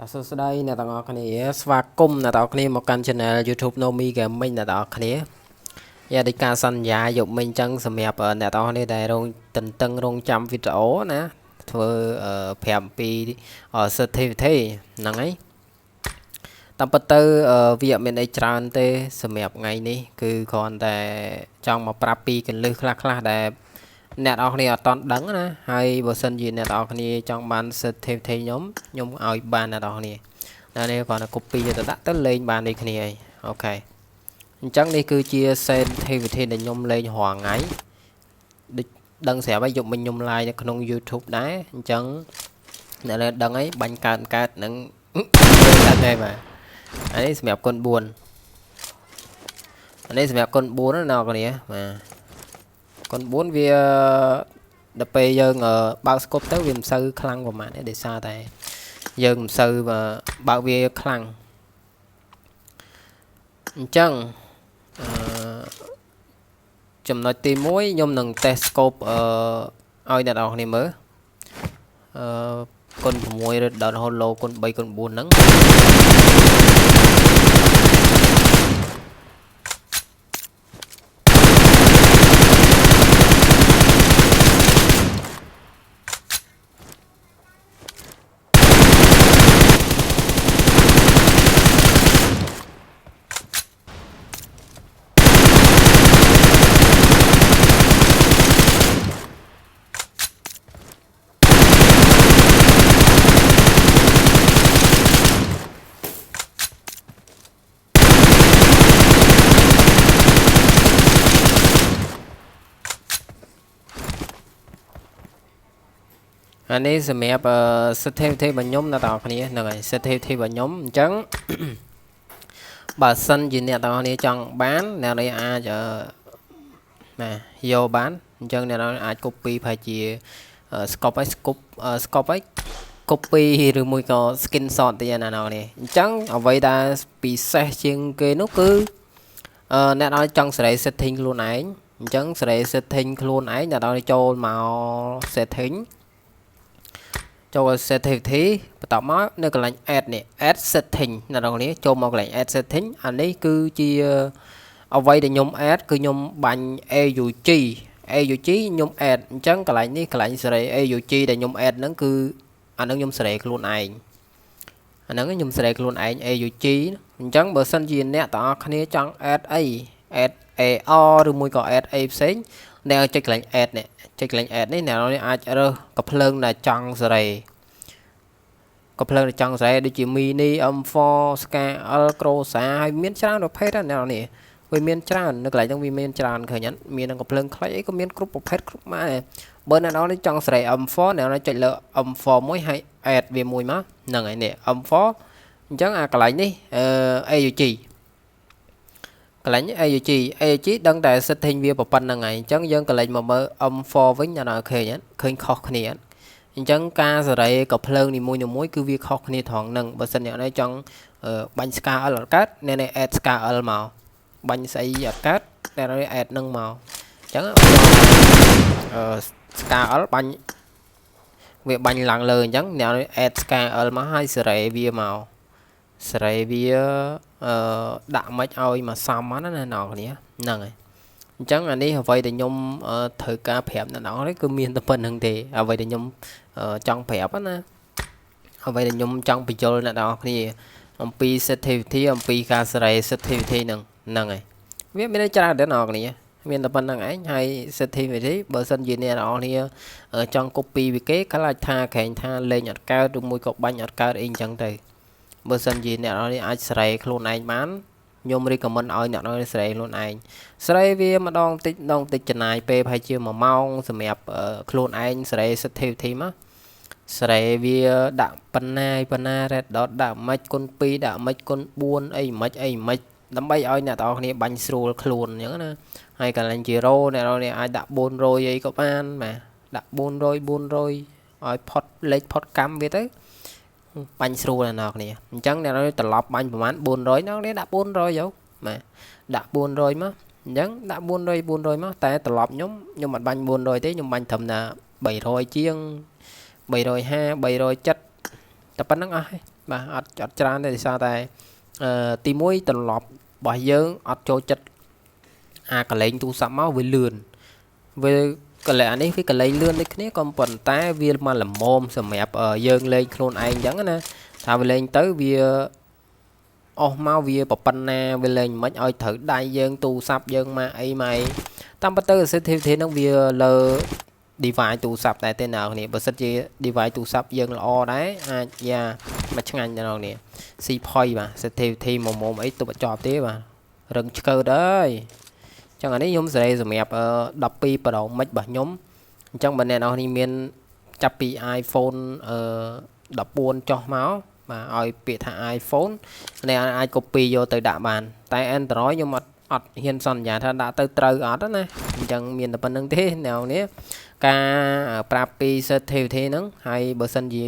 សួស្តីអ្នកទាំងអស់គ្នាស្វាគមន៍អ្នកទាំងអស់គ្នាមកកាន់ Channel YouTube Nomi Gaming អ្នកទាំងអស់គ្នាយ៉ាដូចការសន្យាយកមិញចឹងសម្រាប់អ្នកទាំងអស់គ្នាដែលរងតន្ទឹងរង់ចាំវីដេអូណាធ្វើប្រាប់ពី certificate ហ្នឹងហើយតាមពិតទៅវាអត់មានអីច្រើនទេសម្រាប់ថ្ងៃនេះគឺគ្រាន់តែចង់មកប្រាប់ពីកលឹះខ្លះដែលអ្នកនរគ្នាអត់តន់ដឹងណាហើយបើសិនជាអ្នកនរគ្នាចង់បាន certificate ខ្ញុំឲ្យបានអ្នកនរគ្នានេះគ្រាន់តែ copy ទៅដាក់ទៅលេងបានដូចគ្នាហើយអូខេអញ្ចឹងនេះគឺជា certificate ដែលខ្ញុំលេងរាល់ថ្ងៃដូចដឹងស្រាប់ហើយយកមិញខ្ញុំ live នៅក្នុង YouTube ដែរអញ្ចឹងអ្នកនរដឹងហើយបាញ់កើតនឹងកើតដែរបាទនេះសម្រាប់គុណ4នេះសម្រាប់គុណ4ណាអ្នកនរគ្នាបាទគុណ4វាដល់ពេលយើងបើកស្គប់ទៅវាមិនសូវខ្លាំងប្រហែលទេដោយសារតែយើងមិនសូវបើកវាខ្លាំងអញ្ចឹងចំណុចទី1ខ្ញុំនឹង test scope ឲ្យអ្នកនរគ្នាមើលគុណ6 Red Dot Holo គុណ3គុណ4ហ្នឹងអានេះសម្រាប់certificate របស់ខ្ញុំអ្នកនរគ្នាហ្នឹងហើយ certificate របស់ខ្ញុំអញ្ចឹងបើសិនជាអ្នកនរគ្នាចង់បានអ្នកនរអាចយកបានអញ្ចឹងអ្នកនរអាច copy ប្រហែលជា scope ហើយ scope ហើយ copy ឬមួយក៏ screenshot ទៅអ្នកនរគ្នាអញ្ចឹងអ្វីដែលពិសេសជាងគេនោះគឺអ្នកនរចង់សេរី setting ខ្លួនឯងអញ្ចឹងសេរី setting ខ្លួនឯងអ្នកនរចូលមក setting ចូល certificate បន្ទាប់មកនៅកន្លែង add នេះ add setting អ្នកនរគ្នាចូលមកកន្លែង add setting អានេះគឺជាអ្វីដែលខ្ញុំ add គឺខ្ញុំបាញ់ AUG ខ្ញុំ add អញ្ចឹងកន្លែងនេះកន្លែងសេរី AUG ដែលខ្ញុំ add ហ្នឹងគឺអាហ្នឹងខ្ញុំសេរីខ្លួនឯងអាហ្នឹងខ្ញុំសេរីខ្លួនឯង AUG អញ្ចឹងបើសិនជាអ្នកទាំងអស់គ្នាចង់ add អី add AR ឬមួយក៏ add អីផ្សេងអ្នកចុចកន្លែង add នេះចុចកន្លែង add នេះអ្នកអាចរើសកំភ្លើងដែលចង់សេរីកំភ្លើងដែលចង់សេរីដូចជា mini M4 Ska L Croza ហើយមានច្រើនប្រភេទណាអ្នកនេះវាមានច្រើននៅកន្លែងហ្នឹងវាមានច្រើនឃើញអត់មានកំភ្លើងខ្លីអីក៏មានគ្រប់ប្រភេទគ្រប់ម៉ាបើអ្នកនរនេះចង់សេរី M4 អ្នកនរចុចលើ M4 មួយហើយ add វាមួយមកហ្នឹងហើយនេះ M4 អញ្ចឹងអាកន្លែងនេះAUG កន្លែង AUG ដឹងតែ setting វាប៉ុណ្្នឹងហើយអញ្ចឹងយើងកន្លែងមកមើល M4 វិញអ្នកនរឃើញឃើញខុសគ្នាអញ្ចឹងការសេរីក៏ភ្លើងនីមួយគឺវាខុសគ្នាត្រង់ហ្នឹងបើសិនអ្នកនេះចង់បាញ់ Ska L អត់កើតអ្នកនេះ add Ska L មកបាញ់ស្អីអត់កើតអ្នកនេះ add នឹងមកអញ្ចឹងSka L បាញ់វាបាញ់ឡើងលើអញ្ចឹងអ្នកនេះ add Ska L មកហើយសេរីវាមកសេរីវាដាក់មិនឲ្យមកសមណាអ្នកនរគ្នាហ្នឹងហើយអញ្ចឹងអានេះអ្វីដែលខ្ញុំត្រូវការប្រាប់អ្នកនរនេះគឺមានតែប៉ុណ្្នឹងទេអ្វីដែលខ្ញុំចង់ប្រាប់ណាអ្វីដែលខ្ញុំចង់បញ្យល់អ្នកនរគ្នាអំពី certificate អំពីការសេរី certificate ហ្នឹងហើយវាមានច្រើនដែរអ្នកនរគ្នាមានតែប៉ុណ្្នឹងឯងហើយ certificate បើសិនជាអ្នកនរគ្នាចង់ copy ពីគេខ្លាចថាក្រែងថាលេងអត់កើតឬមួយក៏បាញ់អត់កើតអីអញ្ចឹងទៅបើសិនជាអ្នកនរនេះអាចសេរីខ្លួនឯងបានខ្ញុំ recommend ឲ្យអ្នកនរនេះសេរីខ្លួនឯងសេរីវាម្ដងតិចចំណាយពេលប្រហែលជា1ម៉ោងសម្រាប់ខ្លួនឯងសេរី certificate មកសេរីវាដាក់ប៉ុណ្ណា red dot ដាក់មិនគុណ2ដាក់មិនគុណ4អីមិនដើម្បីឲ្យអ្នកនរគ្នាបាញ់ស្រួលខ្លួនអញ្ចឹងណាហើយកន្លែង0អ្នកនរនេះអាចដាក់400អីក៏បានបាទដាក់400ឲ្យផុតលេខផុតកម្មវាទៅបាញ់ស្រួលអ្នកនរគ្នាអញ្ចឹងអ្នកនរត្រឡប់បាញ់ប្រហែល400អ្នកនរដាក់400យកបាទដាក់400មកអញ្ចឹងដាក់400មកតែត្រឡប់ខ្ញុំអត់បាញ់400ទេខ្ញុំបាញ់ត្រឹមតែ300ជាង350 370 តែប៉ុណ្្នឹងអស់ហើយបាទអត់ច្រើនទេដោយសារតែទី1ត្រឡប់របស់យើងអត់ចូលចិត្តកលែងទូរស័ព្ទមកវាលឿនវាកលែងអានេះវាកលែងលឿនដូចគ្នាក៏ប៉ុន្តែវាមកល្មមសម្រាប់យើងលេងខ្លួនឯងអញ្ចឹងណាថាវាលេងទៅវាអស់មកវាប្រប៉ុណ្ណាវាលេងមិនឲ្យត្រូវដៃយើងទូរស័ព្ទយើងមកអីតាមពិតទៅ sensitivity ហ្នឹងវាលើ device ទូរស័ព្ទដែរទេអ្នកនរបើសិនជា device ទូរស័ព្ទយើងល្អដែរអាចយ៉ាមកឆ្ងាញ់អ្នកនរស៊ីផុយបាទ sensitivity មុំអីទប់អត់ជាប់ទេបាទរឹងឆ្កើតអើយចឹងអានេះខ្ញុំសេរីសម្រាប់12 Pro Max របស់ខ្ញុំអញ្ចឹងបើអ្នកនរមានចាប់ពី iPhone 14ចុះមកបាទឲ្យពាក្យថា iPhone អ្នកអាច copy យកទៅដាក់បានតែ Android ខ្ញុំអត់ហ៊ានសន្យាថាដាក់ទៅត្រូវអត់ណាអញ្ចឹងមានតែប៉ុណ្្នឹងទេអ្នកនេះការប្រាប់ពី sensitivity ហ្នឹងហើយបើសិនជា